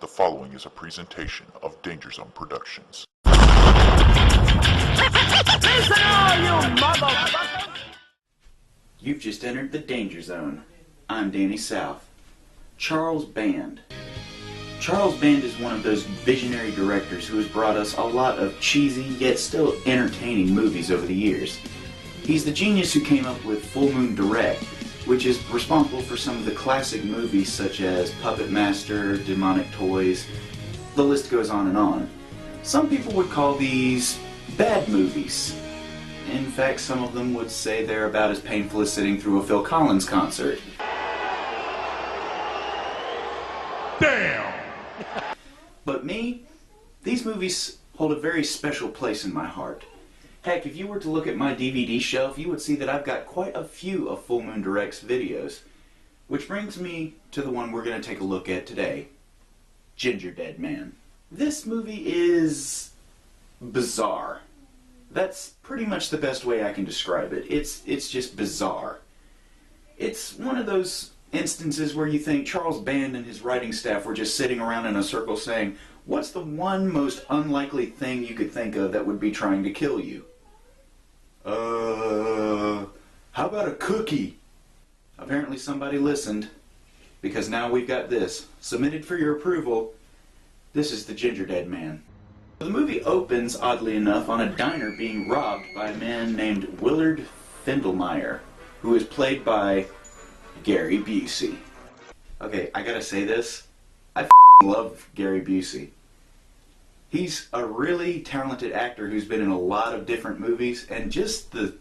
The following is a presentation of DangerZone Productions. Listen all you motherfuckers! You've just entered the Danger Zone. I'm Danny South. Charles Band. Charles Band is one of those visionary directors who has brought us a lot of cheesy yet still entertaining movies over the years. He's the genius who came up with Full Moon Direct, which is responsible for some of the classic movies such as Puppet Master, Demonic Toys, the list goes on and on. Some people would call these bad movies. In fact, some of them would say they're about as painful as sitting through a Phil Collins concert. Damn! But me, these movies hold a very special place in my heart. Heck, if you were to look at my DVD shelf, you would see that I've got quite a few of Full Moon Direct's videos. Which brings me to the one we're going to take a look at today, Gingerdead Man. This movie is bizarre. That's pretty much the best way I can describe it. It's just bizarre. It's one of those instances where you think Charles Band and his writing staff were just sitting around in a circle saying, what's the one most unlikely thing you could think of that would be trying to kill you? How about a cookie? Apparently somebody listened, because now we've got this. Submitted for your approval, this is the Gingerdead Man. The movie opens, oddly enough, on a diner being robbed by a man named Willard Findelmeyer, who is played by Gary Busey. Okay, I gotta say this. I love Gary Busey. He's a really talented actor who's been in a lot of different movies, and just the...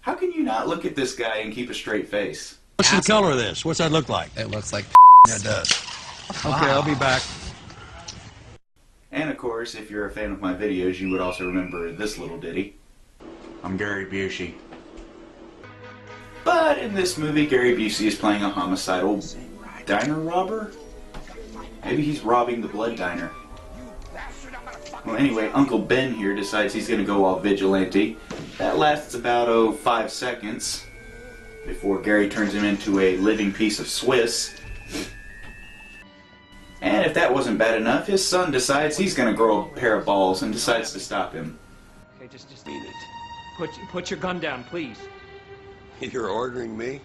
How can you not look at this guy and keep a straight face? What's the color of this? What's that look like? It looks like Yeah, it does. Okay, I'll be back. And of course, if you're a fan of my videos, you would also remember this little ditty. I'm Gary Busey. But in this movie, Gary Busey is playing a homicidal diner robber? Maybe he's robbing the blood diner. Well, anyway, Uncle Ben here decides he's going to go all vigilante. That lasts about, 5 seconds before Gary turns him into a living piece of Swiss. And if that wasn't bad enough, his son decides he's going to grow a pair of balls and decides to stop him. Okay, just eat it. Put your gun down, please. You're ordering me?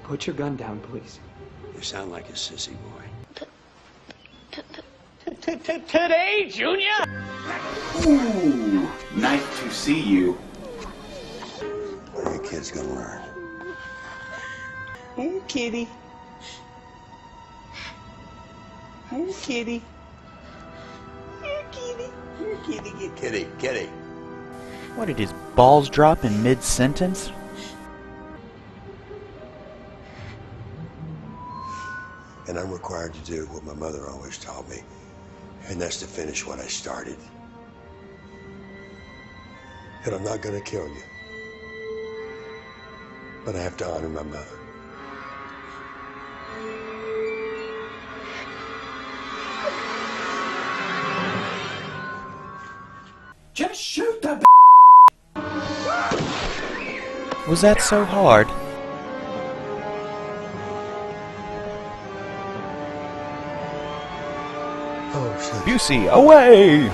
Put your gun down, please. You sound like a sissy boy. Today, Junior! Ooh, nice to see you. What are you kids gonna learn? Hey, kitty. Hey, kitty. Here, kitty. Here, kitty. Get Kitty, kitty. What did his balls drop in mid-sentence? And I'm required to do what my mother always taught me, and that's to finish what I started. And I'm not gonna kill you, but I have to honor my mother. Just shoot the Was that so hard? Oh, shit. Busey, away!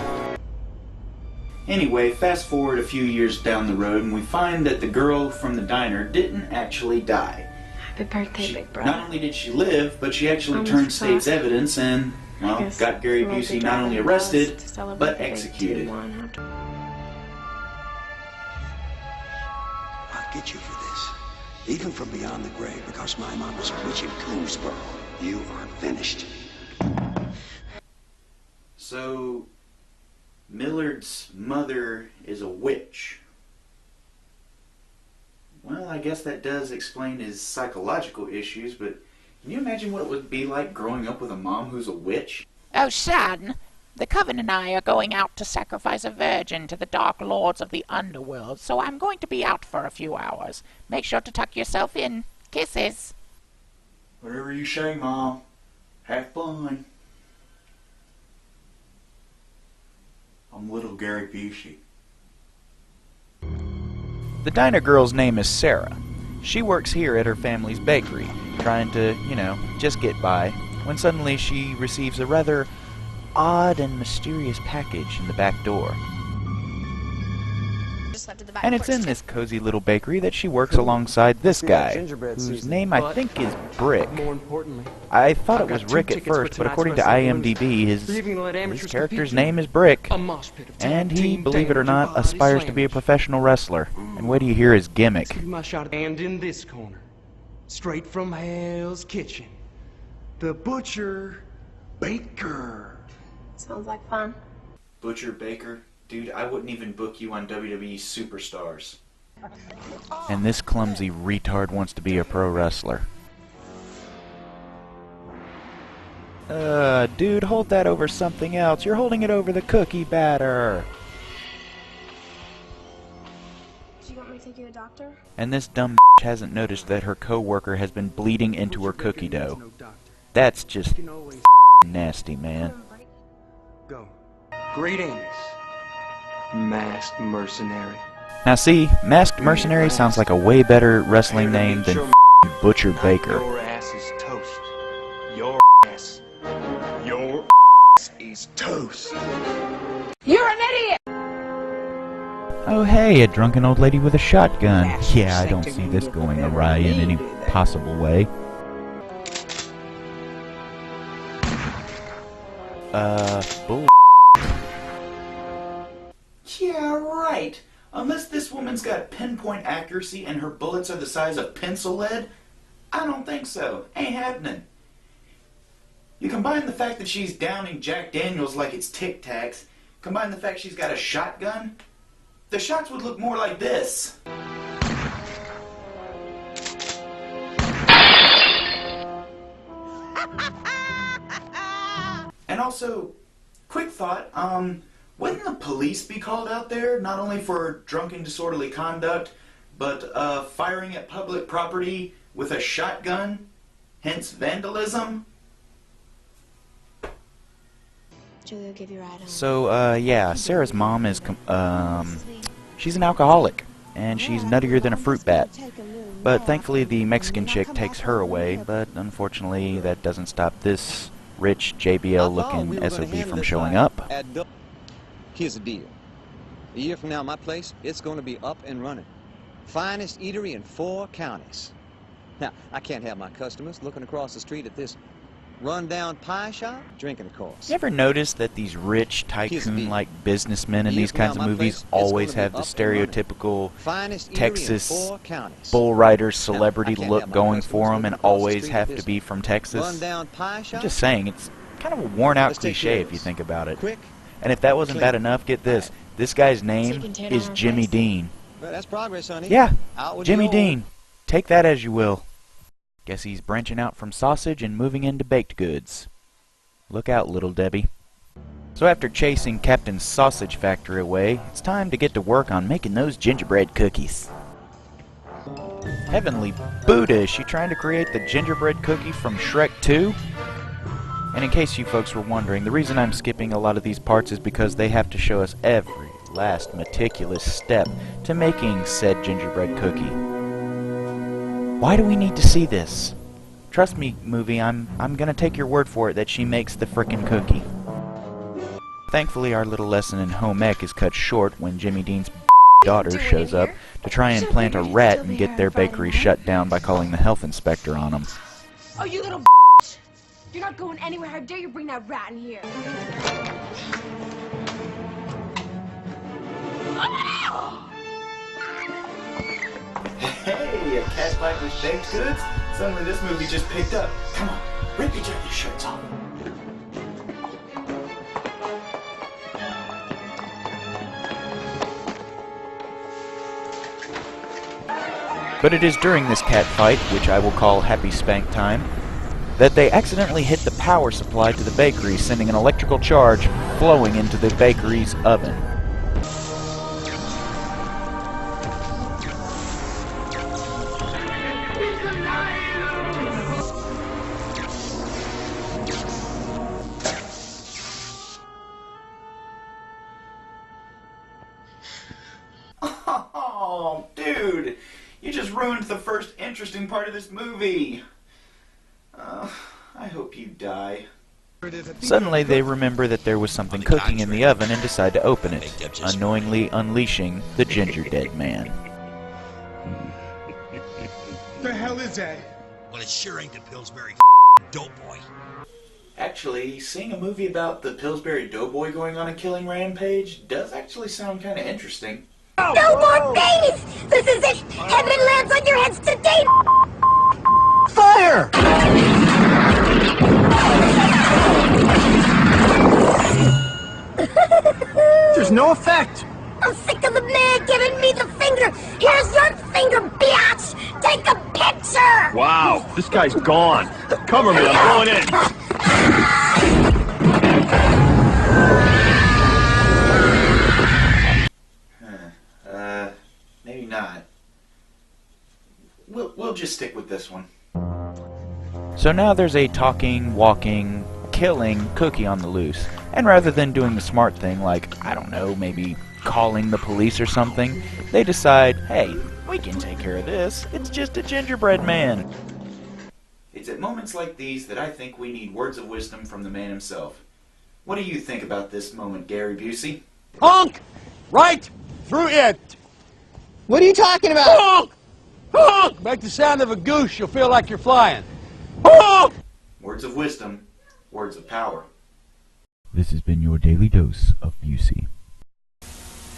Anyway, fast forward a few years down the road and we find that the girl from the diner didn't actually die. Happy birthday, big brother. Not only did she live, but she actually Almost turned state's forgot. evidence and, well, I guess got Gary we'll be Busey not only driving arrested, bus to celebrate but the big executed. 2-1. I'll get you for this. Even from beyond the grave, because my mom was a witch in Coonsboro. You are finished. So, Millard's mother is a witch. Well, I guess that does explain his psychological issues, but can you imagine what it would be like growing up with a mom who's a witch? Oh, son, the Coven and I are going out to sacrifice a virgin to the Dark Lords of the Underworld, so I'm going to be out for a few hours. Make sure to tuck yourself in. Kisses. Whatever you say, Mom. Have fun. I'm little Gary Busey. The diner girl's name is Sarah. She works here at her family's bakery, trying to, just get by, when suddenly she receives a rather odd and mysterious package in the back door. And it's in this cozy little bakery that she works alongside this guy, whose name I think is Brick. I thought it was Rick at first, but according to IMDb, his character's name is Brick. And he, believe it or not, aspires to be a professional wrestler. And wait till you hear his gimmick. And in this corner, straight from Hell's Kitchen, the Butcher Baker. Sounds like fun. Butcher Baker? Dude, I wouldn't even book you on WWE Superstars. And this clumsy retard wants to be a pro wrestler. Dude, hold that over something else. You're holding it over the cookie batter. Do you want me to take you to the doctor? And this dumb hasn't noticed that her co-worker has been bleeding into her cookie dough. That's just nasty, man. Go. Greetings, Masked Mercenary. Now see, Masked Mercenary sounds like a way better wrestling name than Butcher Baker. Your ass is toast. Your ass is toast. You're an idiot! Oh hey, a drunken old lady with a shotgun. Yeah, I don't see this going awry in any possible way. Bull. Yeah, right. Unless this woman's got pinpoint accuracy and her bullets are the size of pencil lead, I don't think so. Ain't happening. You combine the fact that she's downing Jack Daniels like it's Tic Tacs, combine the fact she's got a shotgun, the shots would look more like this. And also, quick thought, wouldn't the police be called out there, not only for drunken disorderly conduct, but firing at public property with a shotgun, hence vandalism? Julia, give you a ride home. So, yeah, Sarah's mom is, she's an alcoholic, and she's nuttier than a fruit bat. But thankfully the Mexican chick takes her away, but unfortunately that doesn't stop this rich JBL-looking SOB from showing up. Here's the deal. A year from now, my place, it's going to be up and running. Finest eatery in 4 counties. Now, I can't have my customers looking across the street at this run-down pie shop, drinking, of course. You ever notice that these rich, tycoon-like businessmen in these kinds of movies always have the stereotypical Texas bull rider celebrity look going for them and always have to be from Texas? I'm just saying, it's kind of a worn-out cliche if you think about it. And if that wasn't bad enough, get this. This guy's name is Jimmy Dean. Well, that's progress, honey. Yeah, Jimmy Dean. Take that as you will. Guess he's branching out from sausage and moving into baked goods. Look out, little Debbie. So after chasing Captain Sausage Factory away, it's time to get to work on making those gingerbread cookies. Heavenly Buddha, is she trying to create the gingerbread cookie from Shrek 2? And in case you folks were wondering, the reason I'm skipping a lot of these parts is because they have to show us every last meticulous step to making said gingerbread cookie. Why do we need to see this? Trust me, movie, I'm gonna take your word for it that she makes the frickin' cookie. Thankfully, our little lesson in home ec is cut short when Jimmy Dean's daughter shows up to try and plant a rat and get their bakery shut down by calling the health inspector on them. Oh, you little You're not going anywhere. How dare you bring that rat in here? Hey, a cat fight with baked goods? Suddenly this movie just picked up. Come on, rip each other's shirts off. But it is during this cat fight, which I will call Happy Spank Time, that they accidentally hit the power supply to the bakery, sending an electrical charge flowing into the bakery's oven. Oh, dude, you just ruined the first interesting part of this movie. I hope you die. Suddenly they remember that there was something cooking in the oven and decide to open it, unknowingly unleashing the Gingerdead Man. The hell is that? Well, it sure ain't the Pillsbury Doughboy. Actually, seeing a movie about the Pillsbury Doughboy going on a killing rampage does actually sound kind of interesting. No more babies! This is it! Heaven lands on your heads today! Fire! There's no effect. I'm sick of the man giving me the finger! Here's your finger, biatch! Take a picture! Wow, this guy's gone. Cover me, I'm going in. Maybe not. We'll just stick with this one. So now there's a talking, walking, killing cookie on the loose. And rather than doing the smart thing, like, I don't know, maybe calling the police or something, they decide, hey, we can take care of this. It's just a gingerbread man. It's at moments like these that I think we need words of wisdom from the man himself. What do you think about this moment, Gary Busey? Honk! Right through it! What are you talking about? Honk! Honk! Make the sound of a goose, you'll feel like you're flying. Honk! Words of wisdom, words of power. This has been your daily dose of Busey.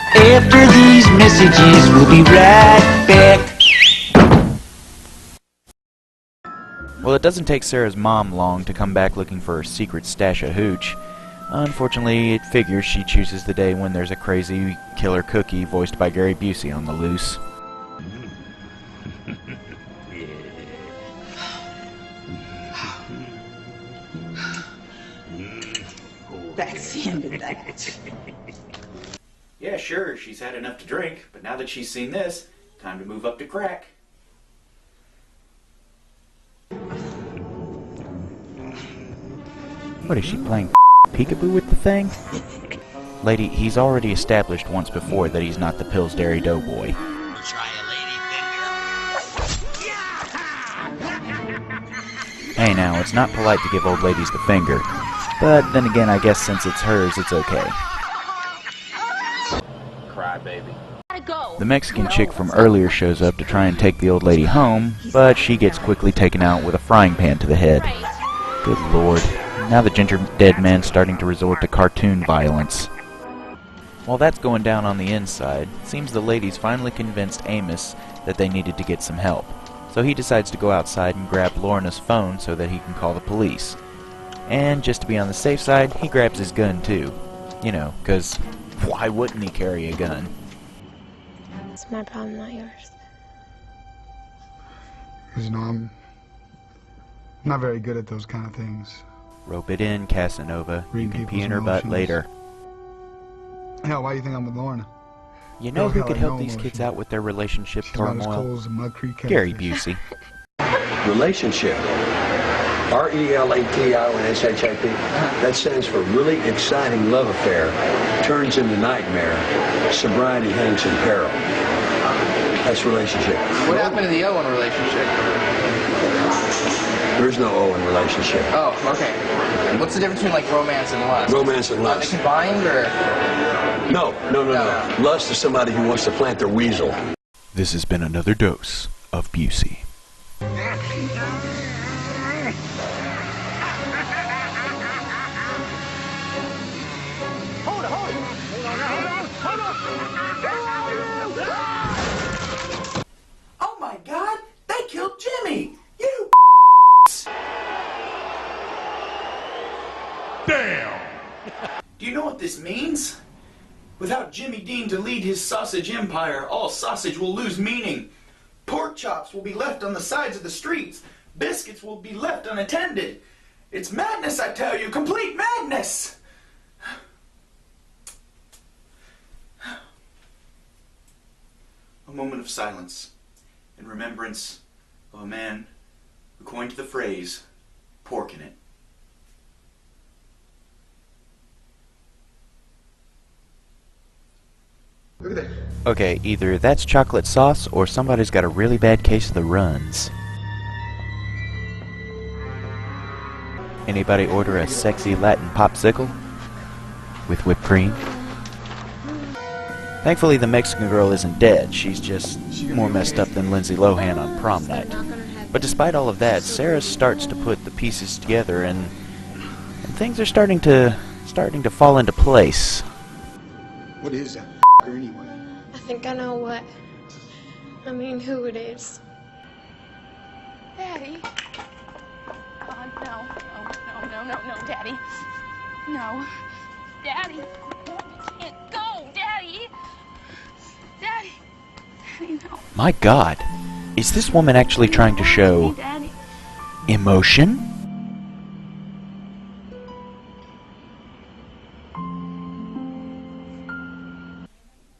After these messages, we'll be right back. Well, it doesn't take Sarah's mom long to come back looking for her secret stash of hooch. Unfortunately, it figures she chooses the day when there's a crazy killer cookie voiced by Gary Busey on the loose. That's the end of that. Yeah, sure, she's had enough to drink, but now that she's seen this, time to move up to crack. What is she playing peekaboo with the thing? Lady, he's already established once before that he's not the Pillsbury Doughboy. Try a lady Hey now, it's not polite to give old ladies the finger. But then again, I guess since it's hers, it's okay. Cry, baby. The Mexican chick from earlier shows up to try and take the old lady home, but she gets quickly taken out with a frying pan to the head. Good lord. Now the Gingerdead Man's starting to resort to cartoon violence. While that's going down on the inside, it seems the ladies finally convinced Amos that they needed to get some help. So he decides to go outside and grab Lorna's phone so that he can call the police. And just to be on the safe side, he grabs his gun too. You know, 'cause why wouldn't he carry a gun? It's my problem, not yours. Because, you know, I'm not very good at those kind of things. Rope it in, Casanova. You can pee in her butt emotions. later. Hell, why do you think I'm with Lorna? You know Hell, who could I help know these emotions. kids out with their relationship She's about as turmoil? cold as a Mud Creek Gary catfish. Busey. Relationship. RELATIONSHIP. That stands for really exciting love affair. Turns into nightmare. Sobriety hangs in peril. That's relationship. What happened to the O in relationship? There's no O in relationship. Oh, okay. What's the difference between like romance and lust? Romance and Are lust. they combined or? No. Lust is somebody who wants to plant their weasel. This has been another dose of Busey. Oh my god, they killed Jimmy! You Damn! Do you know what this means? Without Jimmy Dean to lead his sausage empire, all sausage will lose meaning. Pork chops will be left on the sides of the streets. Biscuits will be left unattended. It's madness, I tell you, complete madness! A moment of silence in remembrance of a man who coined the phrase, pork in it. Look at that. Okay, either that's chocolate sauce or somebody's got a really bad case of the runs. Anybody order a sexy Latin popsicle with whipped cream? Thankfully, the Mexican girl isn't dead. She's just more messed up than Lindsay Lohan on prom night. But despite all of that, Sarah starts to put the pieces together, and things are starting to fall into place. What is that anyway? I think I know what. I mean, who it is. Daddy. Oh, no, Daddy. No. Daddy. You can't go, Daddy. Daddy. Daddy, no. My God, is this woman actually trying to show emotion?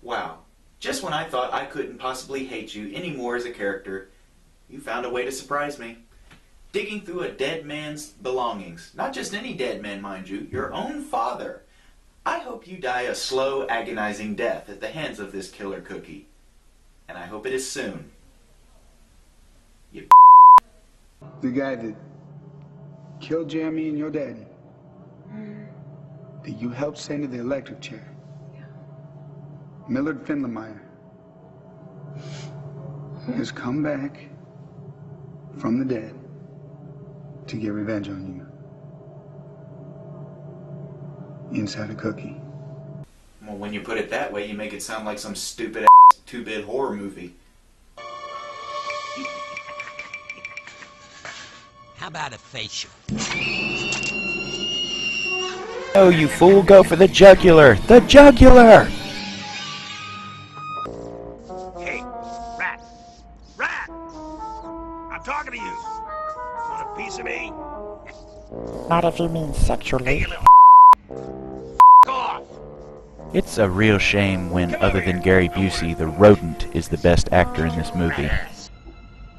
Wow. Just when I thought I couldn't possibly hate you anymore as a character, you found a way to surprise me. Digging through a dead man's belongings. Not just any dead man, mind you, your own father. I hope you die a slow, agonizing death at the hands of this killer cookie. And I hope it is soon. You The guy that killed Jeremy and your daddy. That you helped send to the electric chair. Millard Findlemeyer has come back from the dead to get revenge on you. Inside a cookie. Well, when you put it that way, you make it sound like some stupid-ass two-bit horror movie. How about a facial? Oh, you fool, go for the jugular! The jugular! Hey, rat! Rat! I'm talking to you! Want a piece of me? Not if you mean sexually. It's a real shame when, other than Gary Busey, the rodent is the best actor in this movie.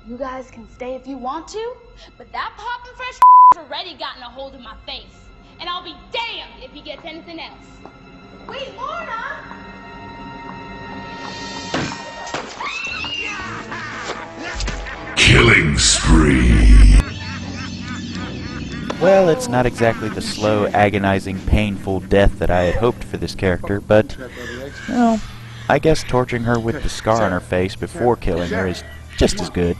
You guys can stay if you want to, but that poppin' fresh already gotten a hold of my face. And I'll be damned if he gets anything else. Wait, Lorna! Killing spree. Well, it's not exactly the slow, agonizing, painful death that I had hoped for this character, but, well, I guess torturing her with the scar on her face before killing her is just as good.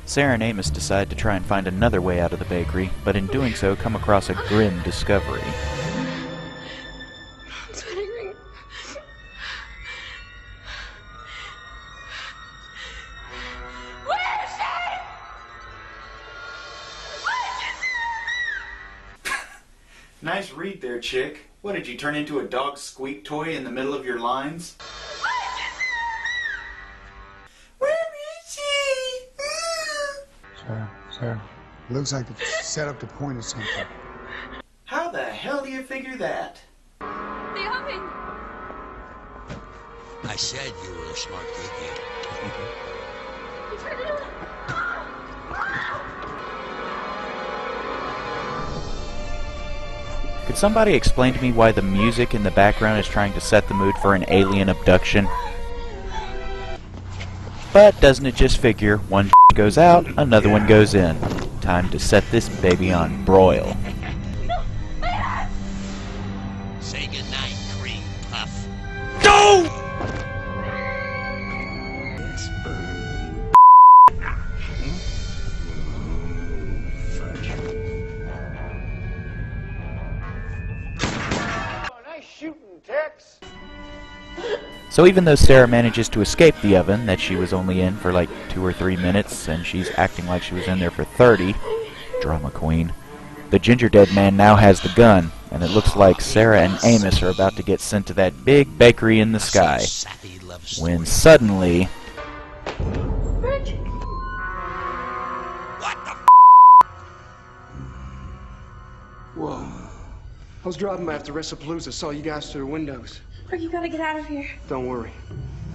Sarah and Amos decide to try and find another way out of the bakery, but in doing so come across a grim discovery. Nice read there, chick. What, did you turn into a dog squeak toy in the middle of your lines? Where is she? Sarah. Looks like it's set up to point at something. How the hell do you figure that? The oven! I said you were a smart cookie. You turned it on! Could somebody explain to me why the music in the background is trying to set the mood for an alien abduction? But doesn't it just figure, one goes out, another one goes in. Time to set this baby on broil. Say goodnight, cream puff. Go! So even though Sarah manages to escape the oven that she was only in for like 2 or 3 minutes, and she's acting like she was in there for 30, drama queen, the Gingerdead Man now has the gun, and it looks like Sarah and Amos are about to get sent to that big bakery in the sky, when suddenly... Whoa. I was driving after Resapalooza, saw you guys through the windows. Rick, you gotta get out of here. Don't worry.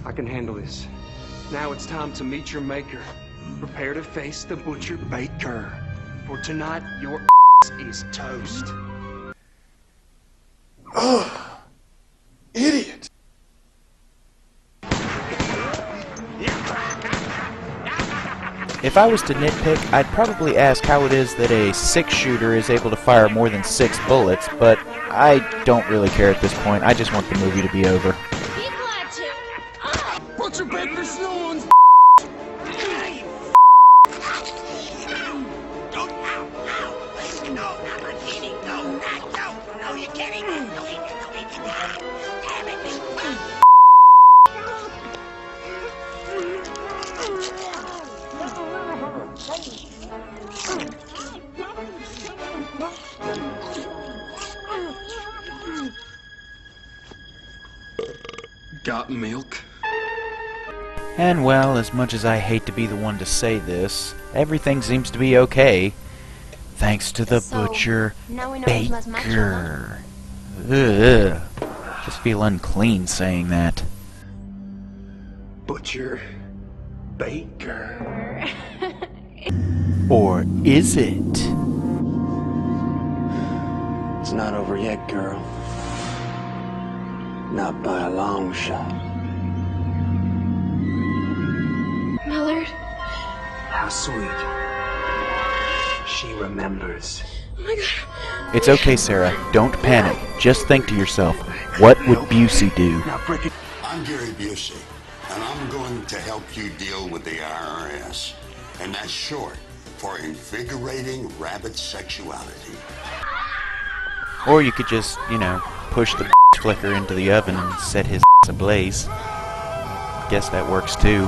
I can handle this. Now it's time to meet your maker. Prepare to face the butcher baker. For tonight, your is toast. Ugh. Idiot. If I was to nitpick, I'd probably ask how it is that a 6-shooter is able to fire more than 6 bullets, but I don't really care at this point. I just want the movie to be over. Butcher Baker Snoons! Got milk? And well, as much as I hate to be the one to say this, everything seems to be okay. Thanks to the butcher Baker. Ugh. Just feel unclean saying that. Butcher Baker. Or is it? It's not over yet, girl. Not by a long shot. Millard? How sweet. She remembers. Oh my god. It's okay, Sarah. Don't panic. Just think to yourself, what would Busey do? I'm Gary Busey, and I'm going to help you deal with the IRS. And that's short for invigorating rabbit sexuality. Or you could just, you know, push the flicker into the oven and set his ablaze. Guess that works too.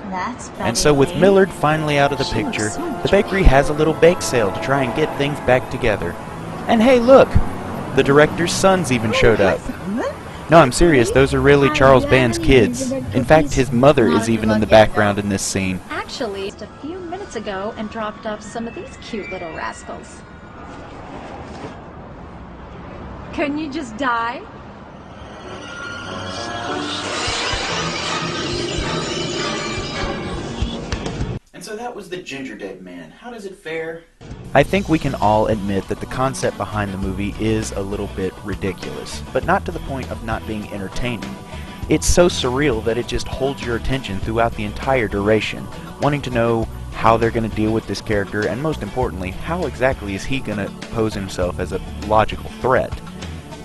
That's And so with Millard finally out of the picture, the bakery has a little bake sale to try and get things back together. And hey, look! The director's sons even showed up. No, I'm serious, those are really Charles Band's kids. In fact, his mother is even in the background in this scene. Actually, just a few minutes ago and dropped off some of these cute little rascals. Couldn't you just die? And so that was the Gingerdead Man. How does it fare? I think we can all admit that the concept behind the movie is a little bit ridiculous, but not to the point of not being entertaining. It's so surreal that it just holds your attention throughout the entire duration, wanting to know how they're going to deal with this character, and most importantly, how exactly is he going to pose himself as a logical threat.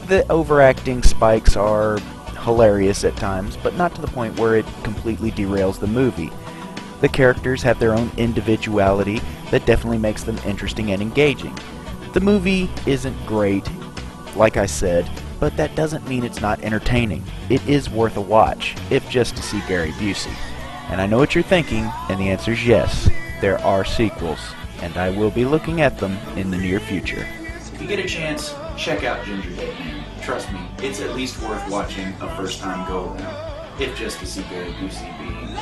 The overacting spikes are hilarious at times, but not to the point where it completely derails the movie. The characters have their own individuality that definitely makes them interesting and engaging. The movie isn't great, like I said, but that doesn't mean it's not entertaining. It is worth a watch, if just to see Gary Busey. And I know what you're thinking, and the answer is yes. There are sequels, and I will be looking at them in the near future. If you get a chance, check out Gingerdead Man. Trust me, it's at least worth watching a first-time go-around, if just to see Gary Busey being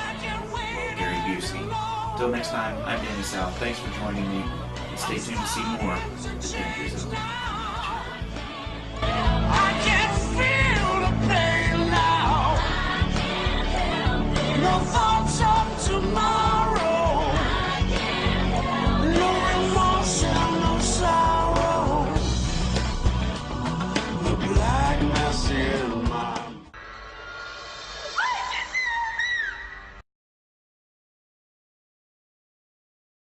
Gary Busey. Till next time, I'm Danny South. Thanks for joining me, and stay tuned to see more of the DangerZone.